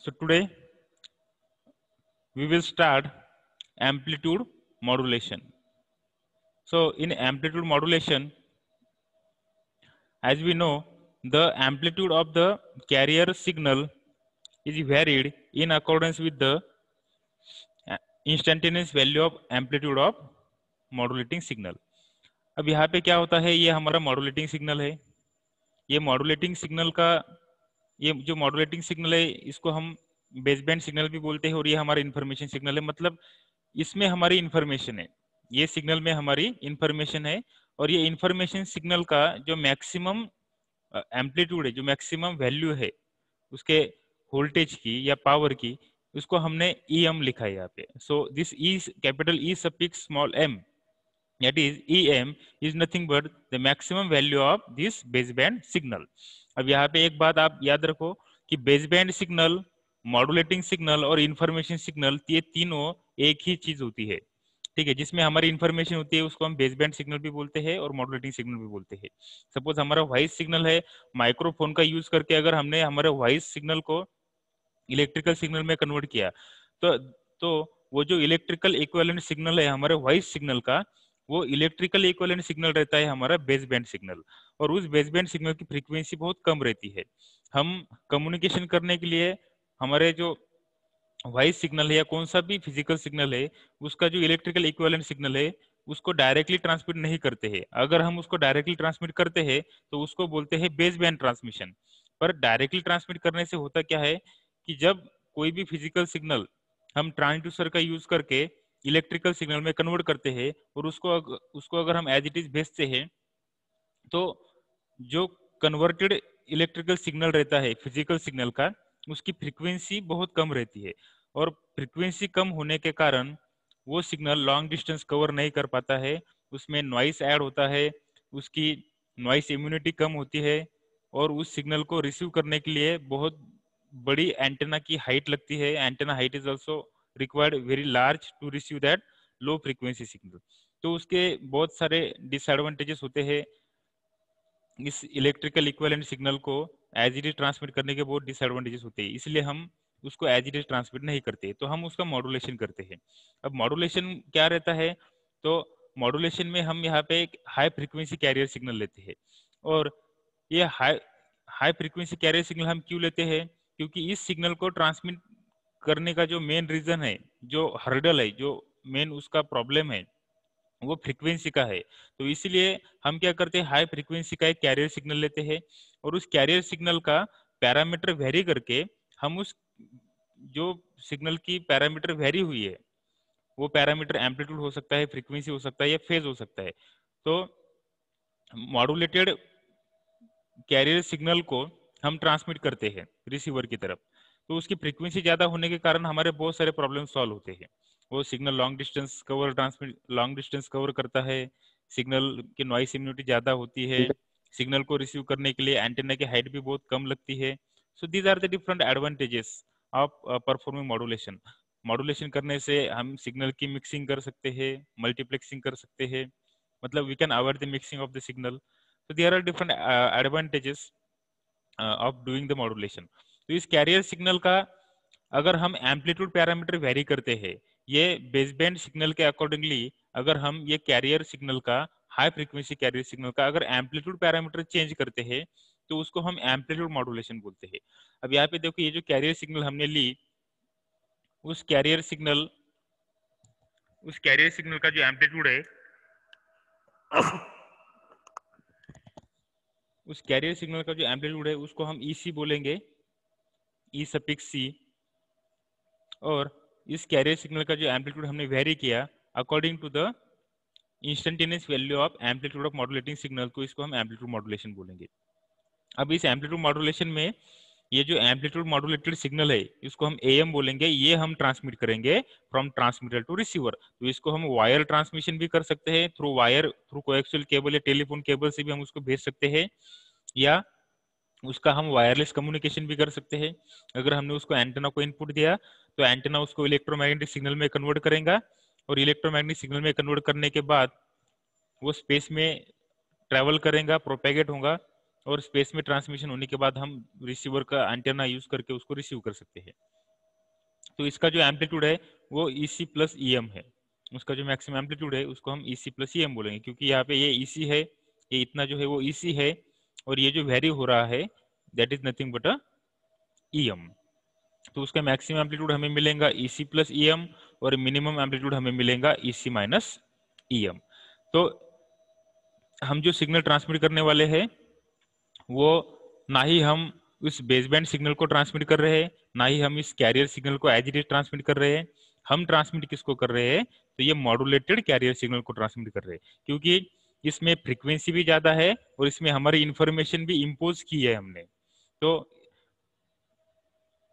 So today we will start amplitude modulation. So in amplitude modulation, as we know, the amplitude of the carrier signal is varied in accordance with the instantaneous value of amplitude of modulating signal. अब यहाँ पे क्या होता है, ये हमारा modulating signal है। ये मॉड्यूलेटिंग सिग्नल का, ये जो मॉड्यूलेटिंग सिग्नल है इसको हम बेसबैंड सिग्नल भी बोलते हैं, और ये हमारा इन्फॉर्मेशन सिग्नल है। मतलब इसमें हमारी इन्फॉर्मेशन है, ये सिग्नल में हमारी इन्फॉर्मेशन है, और ये इन्फॉर्मेशन सिग्नल का जो मैक्सिमम एम्पलीट्यूड है, जो मैक्सिमम वैल्यू है उसके वोल्टेज की या पावर की, उसको हमने EM लिखा है यहाँ पे। So this E capital E suffix small m, that is EM is nothing but the maximum value of this baseband signal. अब यहाँ पे एक बात आप याद रखो कि बेसबैंड सिग्नल, मॉड्यूलेटिंग सिग्नल और इंफॉर्मेशन सिग्नल, ये तीनों एक ही चीज होती है, ठीक है। जिसमें हमारी इंफॉर्मेशन होती है उसको हम बेसबैंड सिग्नल भी बोलते हैं और मॉड्यूलेटिंग सिग्नल भी बोलते हैं। सपोज हमारा वॉइस सिग्नल है, माइक्रोफोन का यूज करके अगर हमने हमारे वॉइस सिग्नल को इलेक्ट्रिकल सिग्नल में कन्वर्ट किया, तो वो जो इलेक्ट्रिकल इक्विवेलेंट सिग्नल है हमारे वॉइस सिग्नल का, वो इलेक्ट्रिकल इक्विवेलेंट सिग्नल रहता है हमारा बेसबैंड सिग्नल, और उस बेसबैंड सिग्नल की फ्रीक्वेंसी बहुत कम रहती है। हम कम्युनिकेशन करने के लिए हमारे जो वॉइस सिग्नल है या कौन सा भी फिजिकल सिग्नल है, उसका जो इलेक्ट्रिकल इक्विवेलेंट सिग्नल है उसको डायरेक्टली ट्रांसमिट नहीं करते हैं। अगर हम उसको डायरेक्टली ट्रांसमिट करते हैं तो उसको बोलते हैं बेसबैंड ट्रांसमिशन। पर डायरेक्टली ट्रांसमिट करने से होता क्या है कि जब कोई भी फिजिकल सिग्नल हम ट्रांसड्यूसर का यूज करके इलेक्ट्रिकल सिग्नल में कन्वर्ट करते हैं और उसको अगर हम एज इट इज भेजते हैं, तो जो कन्वर्टेड इलेक्ट्रिकल सिग्नल रहता है फिजिकल सिग्नल का, उसकी फ्रीक्वेंसी बहुत कम रहती है, और फ्रीक्वेंसी कम होने के कारण वो सिग्नल लॉन्ग डिस्टेंस कवर नहीं कर पाता है, उसमें नॉइस ऐड होता है, उसकी नॉइस इम्यूनिटी कम होती है, और उस सिग्नल को रिसीव करने के लिए बहुत बड़ी एंटेना की हाइट लगती है। Antenna height is also required very large to receive that low frequency signal. तो उसके बहुत सारे डिसएडवांटेजेस होते हैं। इस इलेक्ट्रिकल इक्विवेलेंट सिग्नल को एज इट इज ट्रांसमिट करने के बहुत डिसएडवांटेजेस होते हैं, इसलिए हम उसको एज इट इज ट्रांसमिट नहीं करते, तो हम उसका मॉड्यूलेशन करते हैं। अब मॉड्यूलेशन क्या रहता है, तो मॉड्यूलेशन में हम यहाँ पे एक हाई फ्रीक्वेंसी कैरियर सिग्नल लेते हैं, और ये हाई फ्रीक्वेंसी कैरियर सिग्नल हम क्यों लेते हैं, क्योंकि इस सिग्नल को ट्रांसमिट करने का जो मेन रीजन है, जो हर्डल है, जो मेन उसका प्रॉब्लम है, वो फ्रीक्वेंसी का है। तो इसलिए हम क्या करते हैं, हाई फ्रीक्वेंसी का एक कैरियर सिग्नल लेते हैं, और उस कैरियर सिग्नल का पैरामीटर वेरी करके हम उस जो सिग्नल की पैरामीटर वेरी हुई है, वो पैरामीटर एम्पलीट्यूड हो सकता है, फ्रीक्वेंसी हो सकता है, या फेज हो सकता है, तो मॉड्यूलेटेड कैरियर सिग्नल को हम ट्रांसमिट करते हैं रिसीवर की तरफ। तो उसकी फ्रीक्वेंसी ज्यादा होने के कारण हमारे बहुत सारे प्रॉब्लम सॉल्व होते हैं। वो सिग्नल लॉन्ग डिस्टेंस कवर करता है, सिग्नल की नॉइस इम्यूनिटी ज्यादा होती है, सिग्नल को रिसीव करने के लिए एंटेना की हाइट भी बहुत कम लगती है। So these are the different advantages of performing modulation. Modulation करने से हम सिग्नल की मिक्सिंग कर सकते हैं, मल्टीप्लेक्सिंग कर सकते हैं, मतलब we can avoid the mixing of the signal. So there are different advantages of doing the modulation. तो इस कैरियर सिग्नल का अगर हम एम्पलीट्यूड पैरामीटर वेरी करते हैं, ये बेसबैंड सिग्नल के अकॉर्डिंगली अगर हम ये कैरियर सिग्नल का, हाई फ्रीक्वेंसी कैरियर सिग्नल का अगर एम्पलीट्यूड पैरामीटर चेंज करते हैं, तो उसको हम एम्पलीट्यूड मॉड्यूलेशन बोलते हैं। अब यहाँ पे देखो, ये जो कैरियर सिग्नल हमने ली, उस कैरियर सिग्नल का जो एम्पलीट्यूड है, उस कैरियर सिग्नल का जो एम्पलीट्यूड है उसको हम EC बोलेंगे, ई सफिक्स सी। और इस कैरियर सिग्नल का जो एम्पलीट्यूड हमने वेरी किया according to the instantaneous value of amplitude of modulating signal, तो इसको हम एम्पलीट्यूड मॉड्यूलेशन बोलेंगे। अब इस एम्पलीट्यूड मॉड्यूलेशन में ये जो एम्पलीट्यूड मॉड्यूलेटेड सिग्नल है इसको हम AM बोलेंगे, ये हम ट्रांसमिट करेंगे फ्रॉम ट्रांसमीटर टू रिसीवर। तो इसको हम वायर ट्रांसमिशन भी कर सकते हैं, through wire, through coaxial cable या टेलीफोन केबल से भी हम उसको भेज सकते हैं, या उसका हम वायरलेस कम्युनिकेशन भी कर सकते हैं। अगर हमने उसको एंटेना को इनपुट दिया तो एंटेना उसको इलेक्ट्रोमैग्नेटिक सिग्नल में कन्वर्ट करेगा, और इलेक्ट्रोमैग्नेटिक सिग्नल में कन्वर्ट करने के बाद वो स्पेस में ट्रेवल करेगा, प्रोपेगेट होगा, और स्पेस में ट्रांसमिशन होने के बाद हम रिसीवर का एंटेना यूज करके उसको रिसीव कर सकते हैं। तो इसका जो एम्पलीट्यूड है वो EC प्लस EM है, उसका जो मैक्सिमम एम्पलीट्यूड है उसको हम EC प्लस EM बोलेंगे, क्योंकि यहाँ पे ये EC है, ये इतना जो है वो EC है, और ये जो वेरी हो रहा है that is nothing but a EM। तो उसका मैक्सिमम एम्पलीट्यूड हमें मिलेगा EC प्लस EM, और मिनिमम एम्पलीट्यूड हमें मिलेगा EC माइनस EM। तो हम जो सिग्नल ट्रांसमिट करने वाले हैं वो ना ही हम उस बेसबैंड सिग्नल को ट्रांसमिट कर रहे हैं, ना ही हम इस कैरियर सिग्नल को एज इट इज ट्रांसमिट कर रहे हैं। हम ट्रांसमिट किसको कर रहे हैं, तो ये मॉड्यूलेटेड कैरियर सिग्नल को ट्रांसमिट कर रहे हैं, क्योंकि इसमें फ्रीक्वेंसी भी ज्यादा है और इसमें हमारी इंफॉर्मेशन भी इम्पोज की है हमने। तो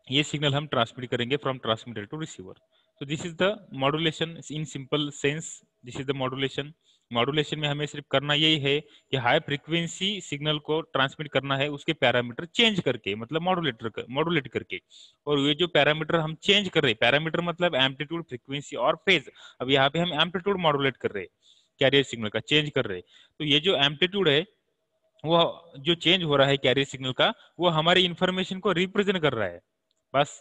ये सिग्नल हम ट्रांसमिट करेंगे फ्रॉम ट्रांसमीटर टू रिसीवर। तो this is the modulation in simple sense, this is the modulation. Modulation में हमें सिर्फ करना यही है कि हाई फ्रीक्वेंसी सिग्नल को ट्रांसमिट करना है उसके पैरामीटर चेंज करके, मतलब मॉड्यूलेट करके। और ये जो पैरामीटर हम चेंज कर रहे हैं, पैरामीटर मतलब एम्पलीट्यूड, फ्रीक्वेंसी और फेज। अब यहाँ पे हम एम्पलीट्यूड मॉड्यूलेट कर रहे हैं, कैरियर सिग्नल का चेंज कर रहे हैं। तो ये जो एम्पलीट्यूड है वो जो चेंज हो रहा है कैरियर सिग्नल का, वो हमारी इंफॉर्मेशन को रिप्रेजेंट कर रहा है। बस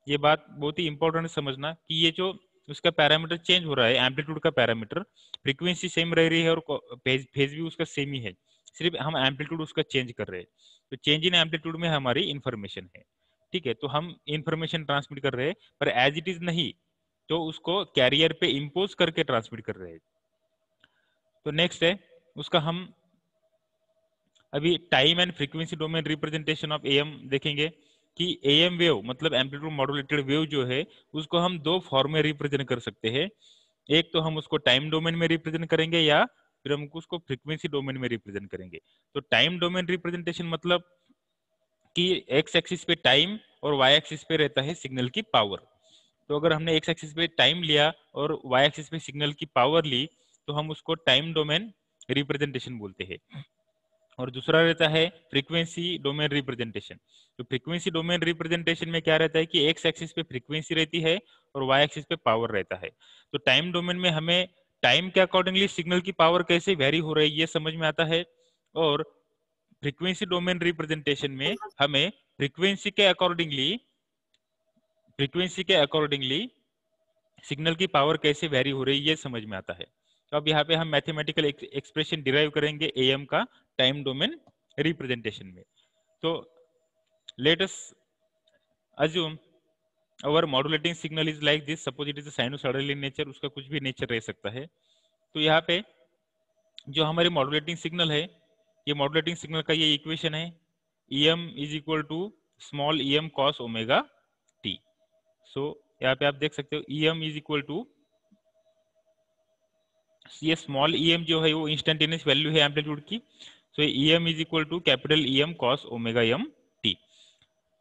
ये बात बहुत ही इंपॉर्टेंट समझना कि ये जो उसका पैरामीटर चेंज हो रहा है, एम्पलीट्यूड का पैरामीटर, फ्रीक्वेंसी सेम रह रही है और फेज भी उसका सेम ही है, सिर्फ हम एम्पलीट्यूड उसका चेंज कर रहे हैं। तो चेंज इन एम्पलीट्यूड में हमारी इंफॉर्मेशन है, ठीक है। तो हम इंफॉर्मेशन ट्रांसमिट कर रहे हैं, पर एज इट इज नहीं, तो उसको कैरियर पे इम्पोज करके ट्रांसमिट कर रहे हैं। तो नेक्स्ट है उसका हम अभी time and frequency domain representation of am देखेंगे कि एएम वेव मतलब एम्पलीट्यूड मॉड्यूलेटेड वेव जो है उसको हम दो फॉर्म में रिप्रेजेंट कर सकते हैं। एक तो हम उसको टाइम डोमेन में रिप्रेजेंट करेंगे, या फिर हम उसको फ्रीक्वेंसी डोमेन में रिप्रेजेंट करेंगे। तो टाइम डोमेन रिप्रेजेंटेशन मतलब कि एक्स एक्सिस पे टाइम और वाई एक्सिस पे रहता है सिग्नल की पावर। तो अगर हमने एक्स एक्सिस पे टाइम लिया और वाई एक्सिस पे सिग्नल की पावर ली तो हम उसको टाइम डोमेन रिप्रेजेंटेशन बोलते हैं। और दूसरा रहता है फ्रीक्वेंसी डोमेन रिप्रेजेंटेशन। तो फ्रीक्वेंसी डोमेन रिप्रेजेंटेशन में क्या रहता है कि एक्स एक्सिस पे फ्रीक्वेंसी रहती है और वाई एक्सिस पे पावर रहता है। तो टाइम डोमेन में हमें टाइम के अकॉर्डिंगली सिग्नल की पावर कैसे वेरी हो रही है ये समझ में आता है, और फ्रीक्वेंसी डोमेन रिप्रेजेंटेशन में हमें फ्रीक्वेंसी के अकॉर्डिंगली सिग्नल की पावर कैसे वेरी हो रही है ये समझ में आता है। तो अब यहाँ पे हम मैथमेटिकल एक्सप्रेशन डिराइव करेंगे एएम का टाइम डोमेन रिप्रेजेंटेशन में। तो let us assume our modulating signal is like this, suppose it is sinusoidal in nature, उसका कुछ भी नेचर रह सकता है। तो यहाँ पे जो हमारी मॉड्यूलेटिंग सिग्नल है, ये मॉड्यूलेटिंग सिग्नल का ये इक्वेशन है, em is equal to small em cos omega t। So यहाँ पे आप देख सकते हो em इज इक्वल टू, ये स्मॉल em जो है वो इंस्टेंटेनियस वैल्यू है एम्पलीट्यूड की। So em is equal to capital em cos omega m t।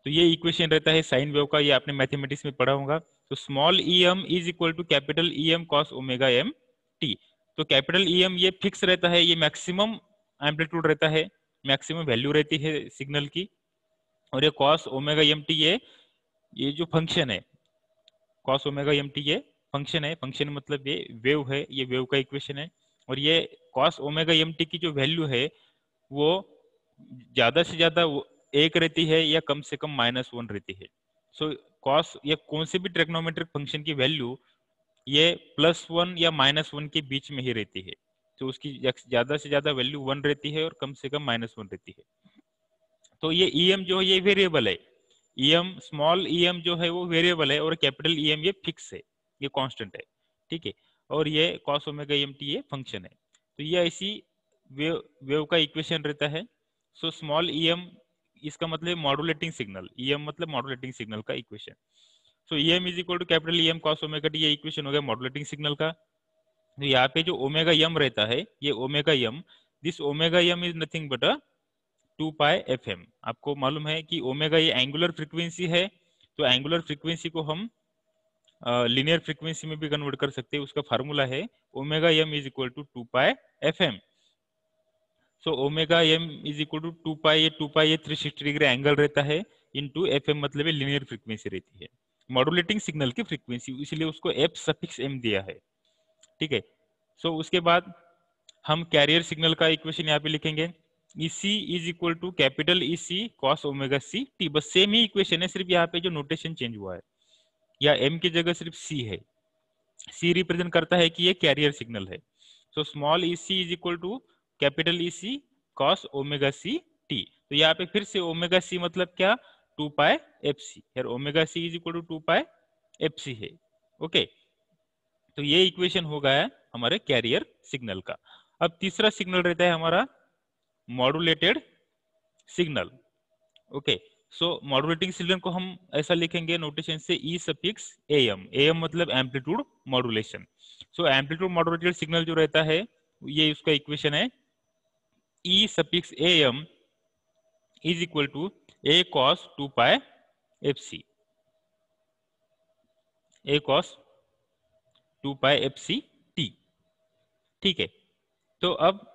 तो ये इक्वेशन रहता है साइन वेव का, ये आपने मैथमेटिक्स में पढ़ा होगा। तो small em is equal to capital em cos omega m t। तो कैपिटल em ये फिक्स रहता है, ये मैक्सिमम एम्पलीट्यूड रहता है, मैक्सिमम वैल्यू रहती है सिग्नल की। और ये cos ओमेगा m t ये जो फंक्शन है, cos ओमेगा m t ये फंक्शन है, फंक्शन मतलब ये वेव है, ये वेव का इक्वेशन है। और ये cos ओमेगा m t की जो वैल्यू है वो ज्यादा से ज्यादा एक रहती है या कम से कम -1 रहती है। सो cos या कौन से भी ट्रिग्नोमेट्रिक फंक्शन की वैल्यू ये +1 या -1 के बीच में ही रहती है। तो उसकी ज्यादा से ज्यादा वैल्यू 1 रहती है और कम से कम -1 रहती है। तो ये em जो है ये वेरिएबल है, em स्मॉल em जो है वो वेरिएबल है, और कैपिटल em ये फिक्स है, ये कांस्टेंट है, ठीक है। और ये cos ओमेगा mt ये फंक्शन है। तो ये ऐसी वेव का इक्वेशन रहता है। सो स्मॉल em इसका मतलब मॉड्यूलेटिंग सिग्नल, em मतलब मॉड्यूलेटिंग सिग्नल का equation. So em is equal to capital em cos omega t, ये इक्वेशन हो गया मॉड्यूलेटिंग सिग्नल का। तो यहाँ पे जो ओमेगा m रहता है, ये omega m, this omega m is nothing but 2 pi FM। आपको मालूम है कि ओमेगा ये एंगुलर फ्रीक्वेंसी है, तो एंगुलर फ्रीक्वेंसी को हम लीनियर फ्रीक्वेंसी में भी कन्वर्ट कर सकते हैं। उसका फार्मूला है omega m is equal to 2 pi FM। So omega m is equal to 2 pi, ये 2 पाई ये 360 डिग्री एंगल रहता है, इनटू FM मतलब ये लीनियर फ्रीक्वेंसी रहती है, मॉड्यूलेटिंग सिग्नल की फ्रीक्वेंसी, इसलिए उसको f सफिक्स m दिया है, ठीक है। सो उसके बाद हम कैरियर सिग्नल का इक्वेशन यहाँ पे लिखेंगे, EC is equal to capital EC cos omega C t। बस सेम ही इक्वेशन है, सिर्फ यहाँ पे जो नोटेशन चेंज हुआ है। या m की जगह सिर्फ c है। c रिप्रेजेंट करता है कि ये कैरियर सिग्नल है। So small E C is equal to capital E C cos omega C T. तो यहाँ पे फिर से ओमेगा सी मतलब क्या, 2 pi F C. Omega C is equal to 2 pi F C है। ओके, तो ये इक्वेशन हो गया हमारे कैरियर सिग्नल का। अब तीसरा सिग्नल रहता है हमारा modulated signal. Okay, so modulating signal को हम ऐसा लिखेंगे नोटेशन से ई सफिक्स एम। एम मतलब amplitude modulation. So amplitude modulated signal जो रहता है ये उसका इक्वेशन है E suffix M is equal to A cos 2 pi F C. A cos 2 pi F C T. ठीक है, तो अब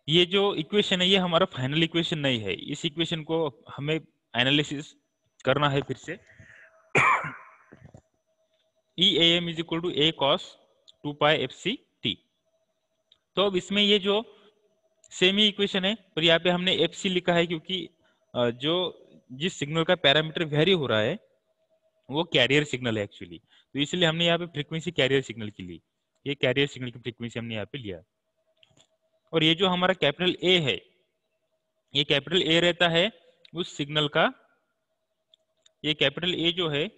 ये जो इक्वेशन है ये हमारा फाइनल इक्वेशन नहीं है। इस इक्वेशन को हमें एनालिसिस करना है फिर से। E A M is equal to A cos 2 pi F C T. तो अब इसमें ये जो सेम ही इक्वेशन है, पर यहाँ पे हमने एफ सी लिखा है क्योंकि जो जिस सिग्नल का पैरामीटर वेरी हो रहा है वो कैरियर सिग्नल है एक्चुअली। तो इसलिए हमने यहाँ पे फ्रीक्वेंसी कैरियर सिग्नल की ली। ये कैरियर सिग्नल की फ्रीक्वेंसी हमने यहाँ पे लिया। और ये जो हमारा कैपिटल ए है, ये कैपिटल ए रहता है उस सिग्नल का। ये कैपिटल ए जो है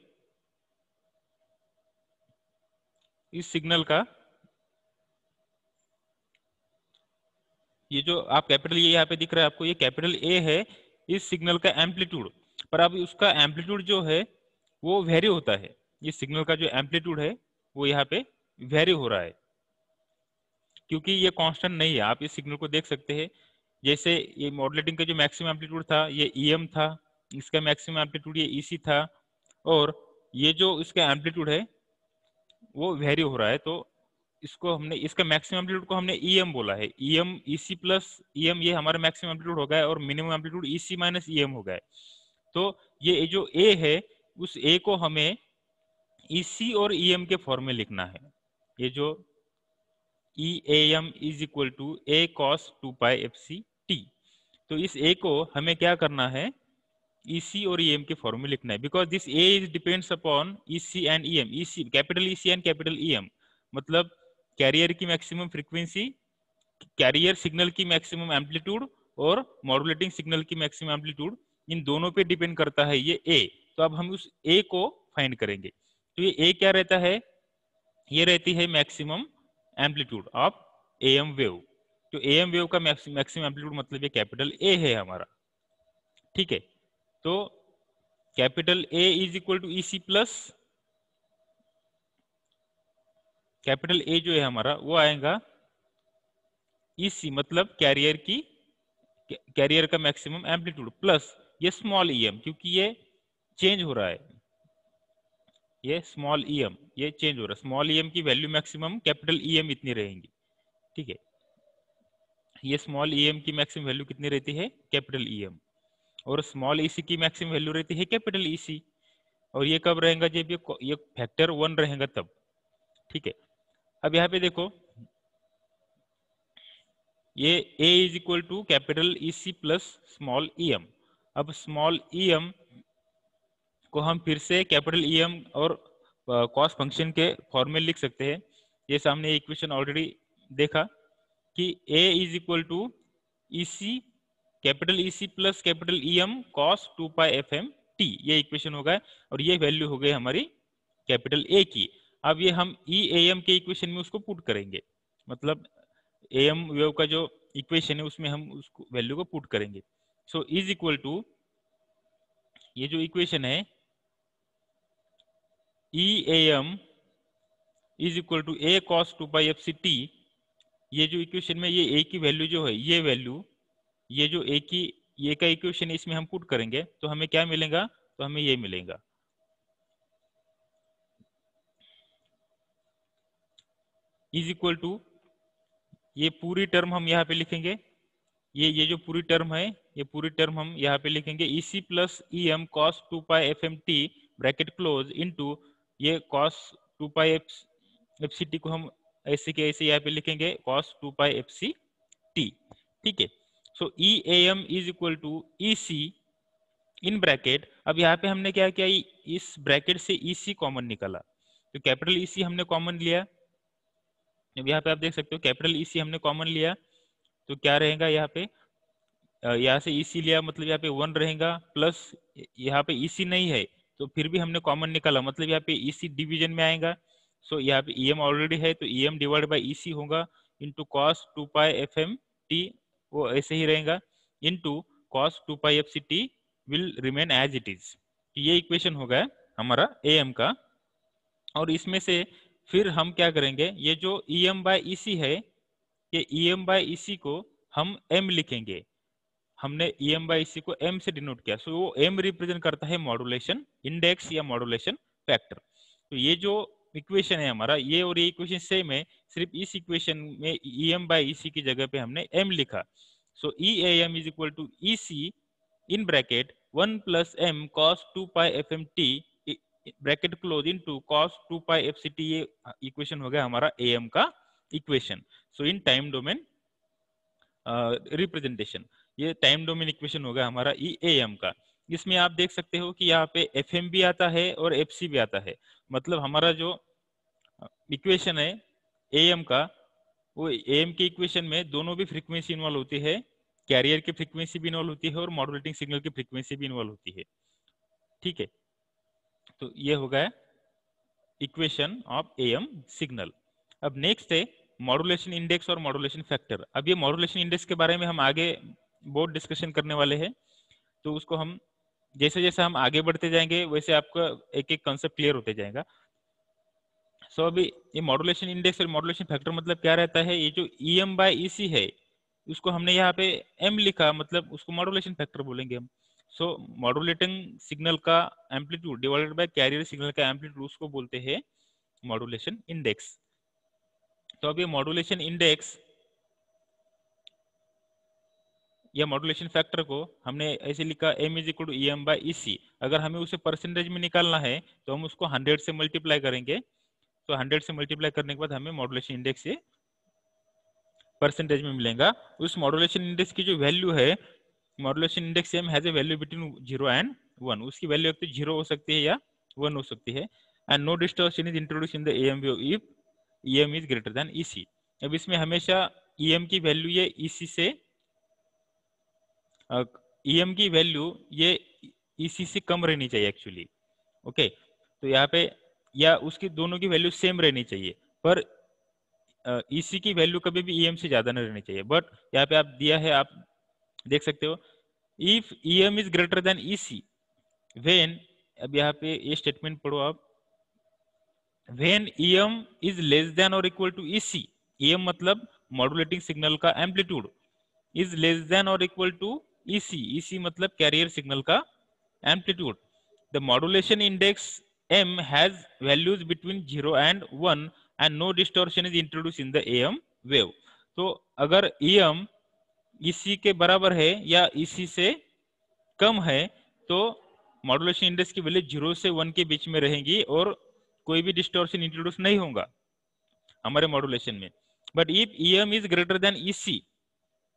इस सिग्नल का, ये जो आप कैपिटल ए यहाँ पे दिख रहा है आपको, ये कैपिटल ए है इस सिग्नल का एम्पलीट्यूड। पर अब उसका एम्पलीट्यूड जो है वो वेरी होता है। ये सिग्नल का जो एम्पलीट्यूड है वो यहाँ पे वेरी हो रहा है क्योंकि ये कांस्टेंट नहीं है। आप इस सिग्नल को देख सकते हैं, जैसे ये मॉड्यूलेटिंग का जो मैक्सिमम एम्पलीट्यूड था ये ईएम था, इसका मैक्सिमम एम्पलीट्यूड ये ईसी था, और ये जो इसका एम्पलीट्यूड है वो वेरी हो रहा है। तो इसको हमने, इसका मैक्सिमम एम्पलीट्यूड को हमने ईएम बोला है। ईएम ईसी प्लस ईएम ये हमारा मैक्सिमम एम्पलीट्यूड हो गया है, और minimum amplitude EC minus EM हो गया है। तो ये जो ए है उस ए को हमें ईसी और ईएम के फॉर्म में लिखना है। ये जो E A M is equal to A cos 2 pi F C T. तो इस ए को हमें क्या करना है, ईसी और ईएम के फॉर्म में लिखना है, because this A is depends upon EC and EM. EC capital EC and capital EM मतलब कैरियर की मैक्सिमम फ्रीक्वेंसी, कैरियर सिग्नल की मैक्सिमम एम्पलीट्यूड और मॉड्यूलेटिंग सिग्नल की मैक्सिमम एम्पलीट्यूड, इन दोनों पे डिपेंड करता है ये ए। तो अब हम उस ए को फाइंड करेंगे। तो ये ए क्या रहता है, ये रहती है maximum amplitude of AM wave. तो एएम वेव का मैक्सिमम एम्पलीट्यूड मतलब ये कैपिटल ए है हमारा। ठीक है, तो capital A is equal to EC plus capital A जो है हमारा वो आएगा ईसी मतलब कैरियर का मैक्सिमम एम्पलीट्यूड प्लस ये स्मॉल ईएम क्योंकि ये चेंज हो रहा है। ये स्मॉल ईएम ये चेंज हो रहा है। स्मॉल ईएम की वैल्यू मैक्सिमम कैपिटल ईएम इतनी रहेंगी। ठीक है, ये स्मॉल ईएम की मैक्सिमम वैल्यू कितनी रहती है, कैपिटल ईएम, और स्मॉल ईसी की मैक्सिमम वैल्यू रहती है कैपिटल ईसी। और ये कब रहेगा, जब ये फैक्टर 1 रहेगा तब। ठीक है, अब यहाँ पे देखो ये A is equal to capital EC plus small EM. अब स्मॉल ईएम को हम फिर से कैपिटल ईएम और कॉस फंक्शन के फॉर्म में लिख सकते हैं। ये सामने इक्वेशन ऑलरेडी देखा कि A is equal to EC capital EC plus capital EM cos 2 pi F M T. ये इक्वेशन हो गया और ये वैल्यू हो गई हमारी कैपिटल ए की। अब ये हम ई ए एम के इक्वेशन में उसको पुट करेंगे, मतलब एम वेव का जो इक्वेशन है उसमें हम उसको वैल्यू को पुट करेंगे। सो इज इक्वल टू ये जो इक्वेशन है E A M is equal to A cos 2 pi F C T. ये जो इक्वेशन में ये ए की वैल्यू जो है, ये वैल्यू, ये जो ए की ये का इक्वेशन इसमें हम पुट करेंगे तो हमें क्या मिलेगा, तो हमें ये मिलेगा इज इक्वल टू ये पूरी टर्म हम यहाँ पे लिखेंगे। ये जो पूरी टर्म है ये पूरी टर्म हम यहाँ पे लिखेंगे EC plus E M cos 2 pi F M T bracket close into ये cos 2 pi F C T को हम ऐसे के ऐसे यहाँ पे लिखेंगे cos 2 pi F C T. ठीक है, so E A M is equal to E C in bracket, अब यहाँ पे हमने क्या किया, इस ब्रैकेट से EC कॉमन निकाला, तो कैपिटल EC हमने कॉमन लिया। अब यहाँ पे आप देख सकते हो कैपिटल EC हमने कॉमन लिया, तो क्या रहेगा यहाँ पे, यहाँ से EC लिया मतलब यहाँ पे 1 रहेगा, प्लस यहाँ पे EC नहीं है तो फिर भी हमने कॉमन निकाला, मतलब यहाँ पे EC डिवीजन में आएगा। सो यहाँ पे EM ऑलरेडी है तो EM डिवाइड बाई EC होगा, into cos 2 pi FM t, वो ऐसे ही रहेगा, into cos 2 pi FC t will remain as it is. ये इक्वेशन हो गया हमारा AM का। और इसमें से फिर हम क्या करेंगे, ये जो EM बाई EC है, ये EM बाई EC को हम M लिखेंगे, हमने EM बाई EC को M से डिनोट किया, सो वो M रिप्रेजेंट करता है मॉड्यूलेशन इंडेक्स या मॉड्यूलेशन फैक्टर। तो ये जो इक्वेशन है हमारा, ये और ये इक्वेशन सेम है, सिर्फ इस इक्वेशन में EM बाई EC की जगह पे हमने M लिखा। So EAM is equal to EC in bracket 1 plus M cos 2 pi FM t bracket close into cos 2 pi FC t, ये इक्वेशन हो गया हमारा AM का equation. So in time domain representation, ये टाइम डोमेन इक्वेशन होगा हमारा EAM का। इसमें आप देख सकते हो कि यहाँ पे FM भी आता है और FC भी आता है, मतलब हमारा जो इक्वेशन है AM का, वो AM के इक्वेशन में दोनों भी फ्रीक्वेंसी इन्वॉल्व होती है, कैरियर की फ्रीक्वेंसी भी इन्वॉल्व होती है और मॉड्यूलेटिंग सिग्नल की फ्रीक्वेंसी भी इन्वॉल्व होती है। ठीक है, तो ये हो गया इक्वेशन ऑफ AM सिग्नल। अब नेक्स्ट है मॉड्यूलेशन इंडेक्स और मॉड्यूलेशन फैक्टर। अब ये मॉड्यूलेशन इंडेक्स के बारे में हम आगे बहुत डिस्कशन करने वाले हैं, तो उसको हम जैसे जैसे हम आगे बढ़ते जाएंगे वैसे आपका एक एक कॉन्सेप्ट क्लियर होते जाएगा। सो अभी ये मॉड्यूलेशन इंडेक्स और मॉड्यूलेशन फैक्टर मतलब क्या रहता है, ये जो EM बाई EC है उसको हमने यहाँ पे M लिखा, मतलब उसको मॉड्यूलेशन फैक्टर बोलेंगे हम। सो मॉड्यूलेटिंग सिग्नल का amplitude divided by carrier signal का एम्पलीट्यूड, उसको बोलते हैं मॉड्यूलेशन इंडेक्स। तो अब ये मॉड्यूलेशन इंडेक्स या मॉड्यूलेशन फैक्टर को हमने ऐसे लिखा M is equal to EM by EC। अगर हमें उसे परसेंटेज में निकालना है तो हम उसको 100 से मल्टीप्लाई करेंगे, तो 100 से मल्टीप्लाई करने के बाद हमें मॉड्यूलेशन इंडेक्स ये परसेंटेज में मिलेगा। उस मॉड्यूलेशन इंडेक्स की जो वैल्यू है, modulation index M has a value between 0 and 1, उसकी वैल्यू एक तो 0 हो सकती है या 1 हो सकती है। And no distortion is introduce in the AM wave if EM is greater than EC। अब इसमें हमेशा EM की वैल्यू ये EC से EM की वैल्यू ये EC से कम रहनी चाहिए एक्चुअली। ओके, तो यहाँ पे या उसकी दोनों की वैल्यू सेम रहनी चाहिए, पर EC की वैल्यू कभी भी EM से ज्यादा नहीं रहनी चाहिए। बट यहाँ पे आप दिया है, आप देख सकते हो, if EM is greater than EC when, अब यहाँ पे ये स्टेटमेंट पढ़ो आप, when EM is less than और इक्वल टू EC, EM मतलब मॉड्यूलेटिंग सिग्नल का एम्पलीट्यूड, इज लेस देन और इक्वल टू EC, EC मतलब कैरियर सिग्नल का amplitude, the modulation index M has values between 0 and 1 and no distortion is introduced in the AM wave। तो अगर EM EC के बराबर है या EC से कम है तो मॉड्यूलेशन इंडेक्स की वैल्यू 0 से 1 के बीच में रहेगी और कोई भी डिस्टॉर्शन इंट्रोड्यूस नहीं होगा हमारे मॉड्यूलेशन में। But if EM is greater than EC,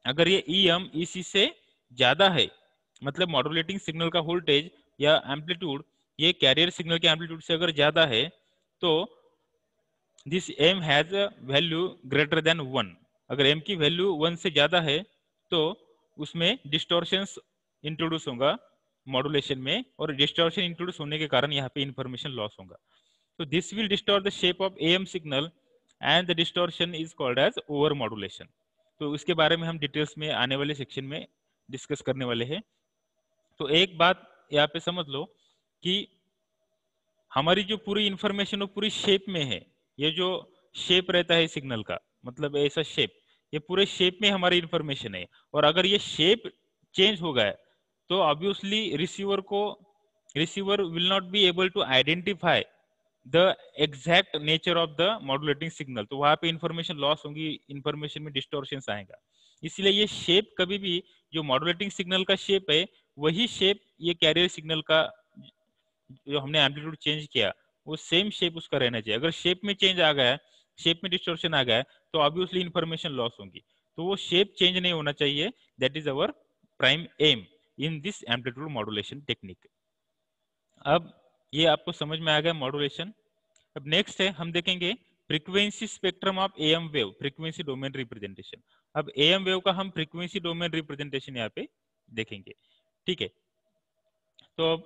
अगर ये EM EC से ज्यादा है, मतलब मॉड्यूलेटिंग सिग्नल का वोल्टेज या एम्पलीट्यूड ये कैरियर सिग्नल के एम्पलीट्यूड से अगर ज्यादा है, तो this M has a value greater than 1। अगर M की वैल्यू 1 से ज्यादा है तो उसमें डिस्टॉर्शंस इंट्रोड्यूस होगा मॉड्यूलेशन में, और डिस्टॉर्शन इंट्रोड्यूस होने के कारण यहाँ पे इंफॉर्मेशन लॉस होगा। तो this will distort the shape of AM signal and the distortion is called as over modulation. तो इसके बारे में हम डिटेल्स में आने वाले सेक्शन में डिस्कस करने वाले हैं। तो एक बात यहाँ पे समझ लो कि हमारी जो पूरी इंफॉर्मेशन वो पूरी शेप में है, ये जो शेप रहता है सिग्नल का, मतलब ऐसा शेप, ये पूरे शेप में हमारी इंफॉर्मेशन है, और अगर ये शेप चेंज हो गया तो obviously receiver will not be able to identify the exact nature of the modulating signal, तो वहां पे इंफॉर्मेशन लॉस होगी, इंफॉर्मेशन में डिस्टॉर्शन आएगा। इसलिए ये शेप कभी भी, जो मॉड्यूलेटिंग सिग्नल का शेप है वही शेप ये कैरियर सिग्नल का जो हमने एम्पलीट्यूड चेंज किया वो सेम शेप उसका रहना चाहिए। अगर शेप में चेंज आ गया, शेप में डिस्टॉर्शन आ गया तो ऑब्वियसली इंफॉर्मेशन लॉस होगी, तो वो शेप चेंज नहीं होना चाहिए। That is our prime aim, in this amplitude modulation technique. अब ये आपको समझ में आ गया मॉड्यूलेशन। अब नेक्स्ट है हम देखेंगे frequency spectrum of AM wave, frequency domain representation. अब एएम वेव का हम फ्रीक्वेंसी डोमेन रिप्रेजेंटेशन यहाँ पे देखेंगे, ठीक है। तो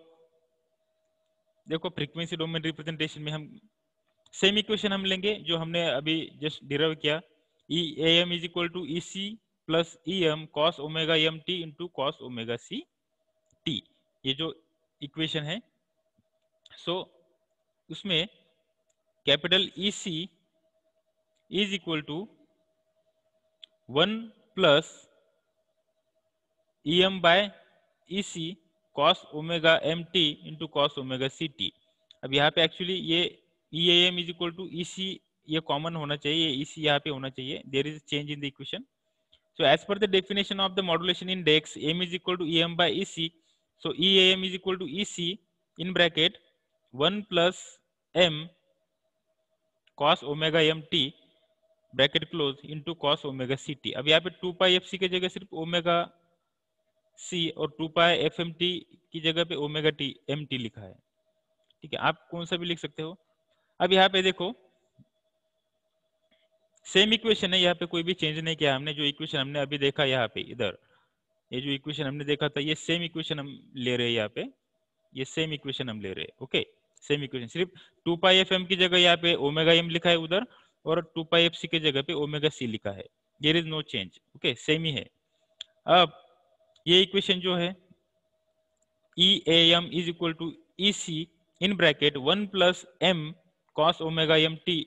देखो फ्रीक्वेंसी डोमेन रिप्रेजेंटेशन में हम सेम इक्वेशन हम लेंगे जो हमने अभी जस्ट डिराइव किया, E M is equal to E C plus E M cos omega M T into cos omega C T, ये जो इक्वेशन है। सो उसमें capital E C is equal to 1 plus E M by E C cos omega M T into cos omega C T. अब यहाँ पे actually ये E M is equal to E C, ये common होना चाहिए, ई सी यहाँ पे होना चाहिए, there is change in the equation. So as per the definition of the modulation index, m is equal to em by ec. So em is equal to ec in bracket 1 plus m cos omega mt bracket close into cos omega C T. अब यहाँ पे 2 pi F सी की जगह सिर्फ omega C और 2 pi F M T की जगह पे ओमेगा टी एम टी लिखा है, ठीक है। आप कौन सा भी लिख सकते हो। अब यहाँ पे देखो सेम इक्वेशन है, यहाँ पे कोई भी चेंज नहीं किया हमने। जो इक्वेशन हमने अभी देखा यहाँ पे इधर, ये जो इक्वेशन हमने देखा था ये सेम इक्वेशन हम ले रहे हैं यहाँ पे, ये सेम इक्वेशन हम ले रहे हैं, ओके। सेम इक्वेशन, सिर्फ 2 पाई एफ एम की जगह यहाँ पे ओमेगा एम लिखा है उधर, और 2 पाई एफ सी की जगह पे ओमेगा सी लिखा है। There is no change, okay, same ही है। अब ये इक्वेशन जो है E A M is equal to E C in bracket 1 plus M cos omega M T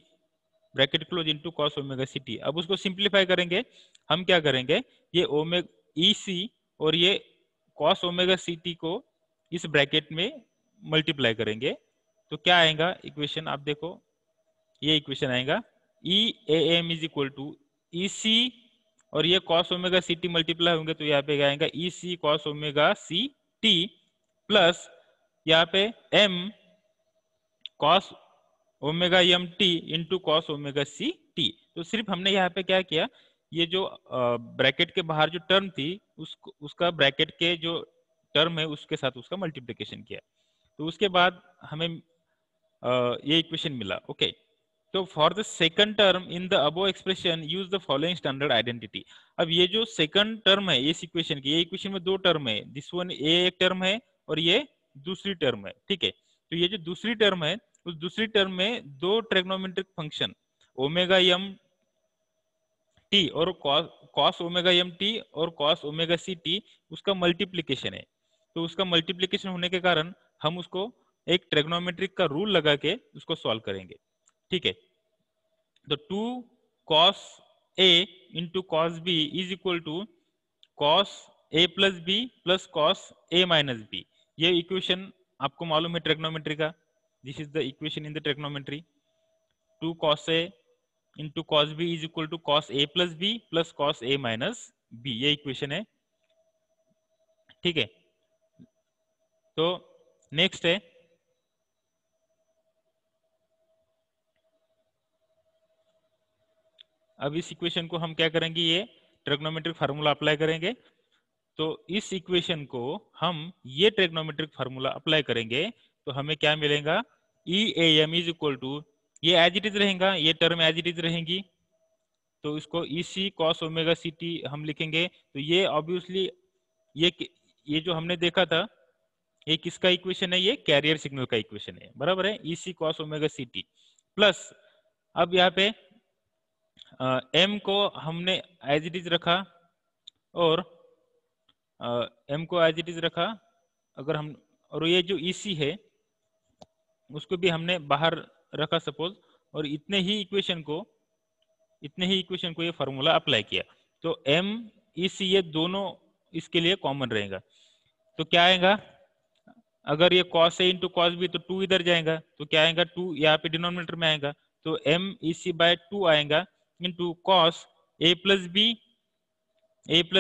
bracket close into cos omega C T. अब उसको सिंप्लीफाई करेंगे हम, क्या करेंगे, ये ओमेगा ई सी और ये कॉस ओमेगा सी टी को इस ब्रैकेट में मल्टीप्लाई करेंगे, तो क्या आएगा इक्वेशन, आप देखो ये इक्वेशन आएगा E A M is equal to E C, और ये cos omega C T multiply होंगे तो यहाँ पे आएगा E C cos omega C T plus यहाँ पे M cos omega M T into cos omega C T. तो सिर्फ हमने यहाँ पे क्या किया, ये जो ब्रैकेट के बाहर जो टर्म थी उसका ब्रैकेट के जो टर्म है उसके साथ उसका मल्टीप्लिकेशन किया, तो उसके बाद हमें ये इक्वेशन मिला, ओके। तो for the second term in the above expression use the following standard identity. अब ये जो सेकंड टर्म है इस इक्वेशन की, ये इक्वेशन में 2 टर्म है, दिस वन ये एक टर्म है और ये दूसरी टर्म है, ठीक है। तो ये जो दूसरी टर्म है उस दूसरी टर्म में 2 trigonometric function omega M T और कॉस ओमेगा एम टी और कॉस ओमेगा सी टी उसका मल्टीप्लिकेशन है। तो उसका मल्टीप्लिकेशन होने के कारण हम उसको एक ट्रिग्नोमेट्रिक का रूल लगा के उसको सॉल्व करेंगे, ठीक है। तो 2 cos a into cos B is equal to cos a plus B plus cos a minus B. ये इक्वेशन आपको मालूम है ट्रिग्नोमेट्री का, this is the equation in the trigonometry. 2 cos a into cos b is equal to cos a plus B plus cos a minus B, ये equation है, ठीक है। तो नेक्स्ट है अब इस इक्वेशन को हम क्या करेंगे, ये ट्रिग्नोमेट्रिक फार्मूला अप्लाई करेंगे। तो इस इक्वेशन को हम ये ट्रिग्नोमेट्रिक फार्मूला अप्लाई करेंगे तो हमें क्या मिलेगा, E A M is equal to, ये एज इट इज रहेगा, ये टर्म एज इट इज रहेंगी, तो इसको E C cos omega C T हम लिखेंगे। तो ये ऑब्वियसली ये जो हमने देखा था ये किसका इक्वेशन है, ये कैरियर सिग्नल का इक्वेशन है, बराबर है, E C cos omega C T plus अब यहाँ पे एम को हमने एज इट इज रखा और एम को एज इट इज रखा, अगर हम, और ये जो ईसी है उसको भी हमने बाहर रखा सपोज, और इतने ही इक्वेशन को ये फार्मूला अप्लाई किया। तो एम ईसी ये दोनों इसके लिए कॉमन रहेगा, तो क्या आएगा, अगर ये cos a into cos B तो 2 इधर जाएगा, तो क्या आएगा 2 यहाँ पे डिनोमिनेटर में आएगा, तो एम ईसी बाय 2 आएगा into cos a plus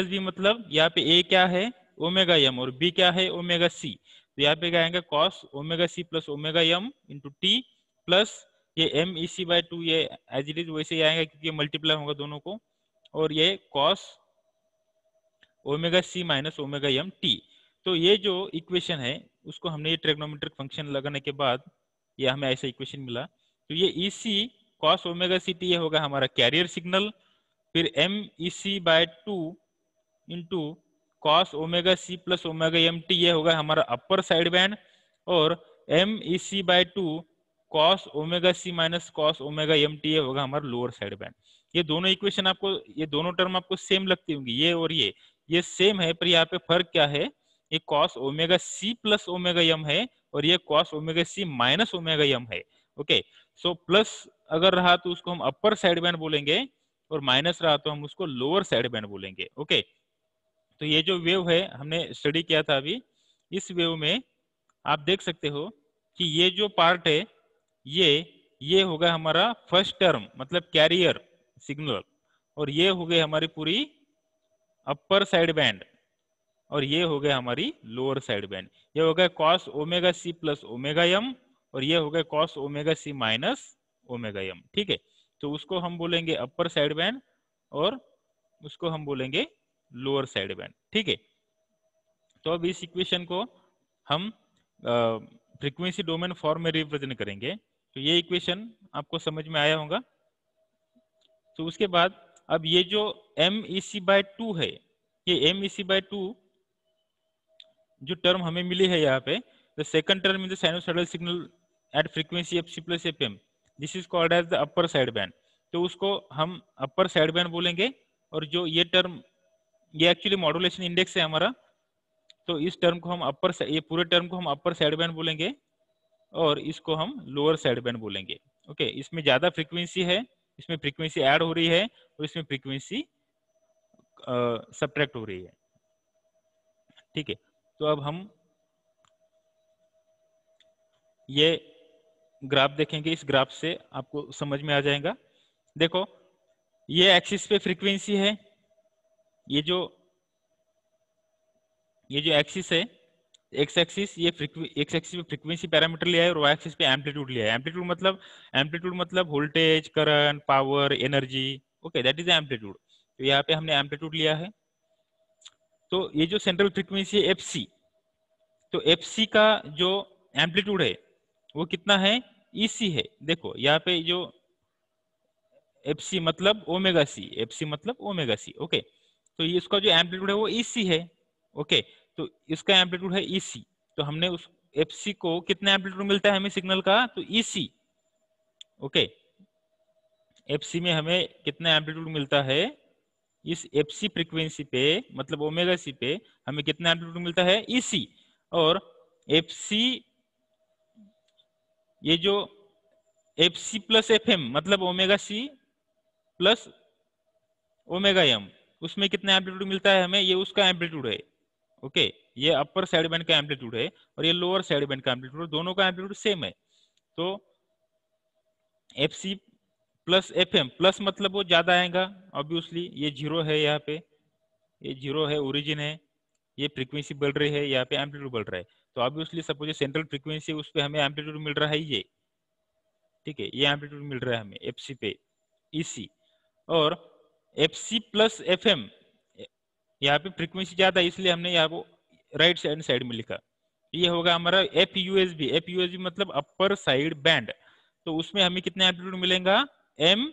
B मतलब यहाँ पे a क्या है ओमेगा एम और b क्या है ओमेगा सी, तो यहाँ पे क्या आएगा cos omega C plus omega M into T plus ये एम ई सी बाय 2, ये एज इट इज वैसे ही आएगा क्योंकि मल्टीप्लाई होगा दोनों को, और ये cos omega C minus omega M T. तो ये जो इक्वेशन है उसको हमने ये ट्रिग्नोमेट्रिक फंक्शन लगाने के बाद ये हमें ऐसा इक्वेशन मिला। तो ये E C cos omega C T ये होगा हमारा कैरियर सिग्नल, फिर M E C by 2 into cos omega C plus omega M T ये होगा हमारा अपर साइड बैंड, और M E C by 2 cos omega C minus cos omega M T ये होगा हमारा लोअर साइड बैंड। ये दोनों इक्वेशन आपको, ये दोनों टर्म आपको सेम लगती होंगी, ये और ये सेम है, पर यहाँ पे फर्क क्या है, ये cos omega C plus omega M है और ये cos omega C minus omega M है। ओके, सो प्लस अगर रहा तो उसको हम अपर साइड बैंड बोलेंगे और माइनस रहा तो हम उसको लोअर साइड बैंड बोलेंगे। ओके, तो ये जो वेव है हमने स्टडी किया था अभी, इस वेव में आप देख सकते हो कि ये जो पार्ट है ये होगा हमारा फर्स्ट टर्म मतलब कैरियर सिग्नल, और ये हो गई हमारी पूरी अपर साइड बैंड, और ये हो गया हमारी लोअर साइड बैंड। ये हो गया cos omega C plus omega M, और ये हो गया cos omega C minus omega M. ठीक है, तो उसको हम बोलेंगे अपर साइड बैंड और उसको हम बोलेंगे लोअर साइड बैंड। ठीक है, तो अब इस इक्वेशन को हम फ्रीक्वेंसी डोमेन फॉर्म में रिप्रेजेंट करेंगे। तो ये इक्वेशन आपको समझ में आया होगा। तो उसके बाद अब ये जो एम ई सी बाय 2 है, ये एम ई सी बाय 2 जो टर्म हमें मिली है यहाँ पे, the second term in the sinusoidal signal at frequency F C plus F M, this is called as the upper side band. तो उसको हम अपर साइड बैंड बोलेंगे, और जो ये टर्म ये एक्चुअली मॉड्यूलेशन इंडेक्स है हमारा, तो इस टर्म को हम अपर, ये पूरे टर्म को हम अपर साइड बैंड बोलेंगे और इसको हम लोअर साइड बैंड बोलेंगे। ओके, इसमें ज्यादा फ्रीक्वेंसी है, इसमें फ्रीक्वेंसी ऐड हो रही है और इसमें फ्रीक्वेंसी सब्ट्रैक्ट हो रही है। ठीक है, तो अब हम ये ग्राफ देखेंगे, इस ग्राफ से आपको समझ में आ जाएगा। देखो, ये एक्सिस पे फ्रीक्वेंसी है, ये जो एक्सिस है एक्स एक्सिस, ये एक्स एक्सिस पे फ्रीक्वेंसी पैरामीटर लिया है और वाई एक्सिस पे एम्पलीट्यूड लिया है। एम्पलीट्यूड मतलब voltage, current, power, energy. Okay, that is amplitude. तो यहाँ पे हमने एम्पलीट्यूड लिया है। तो ये जो सेंट्रल फ्रीक्वेंसी है एफ सी, तो एफ सी का जो एम्पलीट्यूड है वो कितना है, ई सी है। देखो यहाँ पे जो एफ सी मतलब ओमेगा सी, एफ सी मतलब ओमेगा सी। ओके, तो ये इसका जो एम्पलीट्यूड है वो ई सी है। ओके, तो इसका एम्पलीट्यूड है ई सी, तो हमने उस एफ सी को कितना एम्पलीट्यूड मिलता है हमें सिग्नल का, तो ई सी। ओके, एफ सी में हमें कितना एम्पलीट्यूड मिलता है, इस एफ सी फ्रीक्वेंसी पे मतलब ओमेगा सी पे हमें कितना एम्पलीट्यूड मिलता है, ई सी। और एफ सी, ये जो F C plus F M मतलब omega C plus omega M, उसमें कितना एम्पलीट्यूड मिलता है हमें, ये उसका एम्पलीट्यूड है। ओके, ये अपर साइड बैंड का एम्पलीट्यूड है और ये लोअर साइड बैंड का एम्पलीट्यूड, दोनों का एम्पलीट्यूड सेम है। तो F C plus F M, plus मतलब वो ज्यादा आएगा ऑब्वियसली, ये जीरो है यहाँ पे, ये जीरो है, ओरिजिन है, ये फ्रीक्वेंसी बढ़ रही है, यहाँ पे एम्पलीट्यूड बढ़ रहा है। तो ऑब्वियसली सपोज सेंट्रल फ्रीक्वेंसी उस पर हमें एम्पलीट्यूड मिल रहा है ये। ठीक है, ये एम्पलीट्यूड मिल रहा है हमें एफ सी पे, ई सी। और F C plus F M, यहाँ पे फ्रीक्वेंसी ज्यादा है इसलिए हमने यहाँ को राइट साइड साइड में लिखा। ये होगा हमारा एफ यूएसबी, एफ यूएसबी मतलब अपर साइड बैंड। तो उसमें हमें कितना एम्पलीट्यूड मिलेगा, एम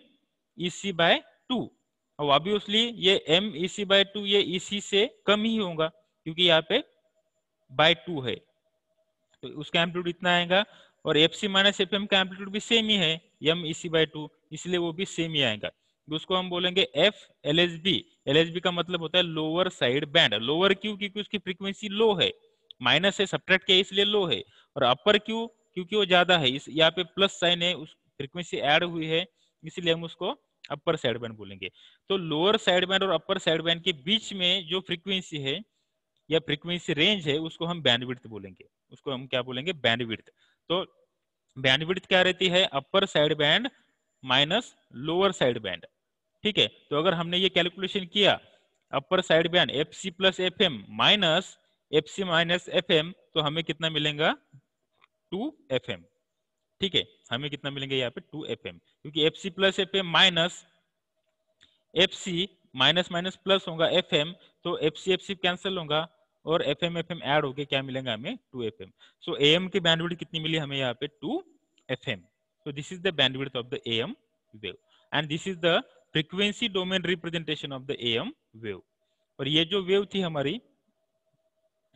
ई सी बाय 2। और ऑब्वियसली ये एम ई सी बाय 2 ये ई सी से कम ही होगा क्योंकि यहाँ पे बाय 2 है, तो उसका एम्पलीट्यूड इतना आएगा। और F C minus F M का एम्पलीट्यूड भी सेम ही है, एम ई सी बाय 2, इसलिए वो भी सेम ही आएगा। तो उसको हम बोलेंगे F L S B. L S B का मतलब होता है लोअर साइड बैंड। लोअर क्यों, क्योंकि उसकी फ्रीक्वेंसी लो है, माइनस से सब्ट्रैक्ट किया इसलिए लो है। और अपर क्यों, क्योंकि वो ज्यादा है, इस यहाँ पे प्लस साइन है, उस फ्रीक्वेंसी ऐड हुई है, इसलिए हम उसको अपर साइड बैंड बोलेंगे। तो लोअर साइड बैंड और अपर साइड बैंड के बीच में जो फ्रीक्वेंसी है या फ्रीक्वेंसी रेंज है उसको हम बैंडविड्थ बोलेंगे, उसको हम क्या बोलेंगे, बैंडविड्थ। तो बैंडविड्थ क्या रहती है, upper side band minus lower side band. ठीक है, तो अगर हमने ये कैलकुलेशन किया upper side band F C plus F M minus F C minus F M, तो हमें कितना मिलेगा, 2 एफ एम। ठीक है, हमें कितना मिलेंगे यहाँ पे 2 एफ एम, क्योंकि F C plus F M minus F C minus minus plus होगा एफ एम, तो एफ सी कैंसिल होगा और FM FM ऐड होके क्या मिलेगा हमें 2 FM। सो AM की बैंडविड्थ कितनी मिली हमें यहाँ पे 2 FM। So this is the bandwidth of the AM wave and this is the frequency domain representation of the AM wave. और ये जो वेव थी हमारी,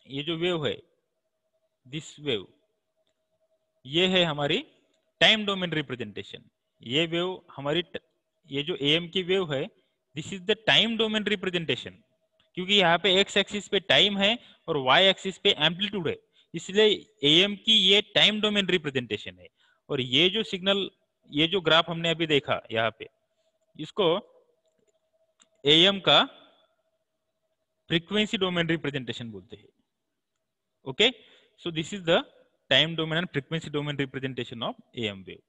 ये जो वेव है दिस वेव, ये है हमारी टाइम डोमेन रिप्रेजेंटेशन। ये वेव हमारी ये जो AM की वेव है this is the time domain representation, क्योंकि यहाँ पे एक्स एक्सिस पे टाइम है और वाई एक्सिस पे एम्पलीट्यूड है, इसलिए AM की ये टाइम डोमेन रिप्रेजेंटेशन है। और ये जो सिग्नल, ये जो ग्राफ हमने अभी देखा यहाँ पे, इसको AM का फ्रीक्वेंसी डोमेन रिप्रेजेंटेशन बोलते हैं। Okay, so this is the time domain and frequency domain representation of AM wave.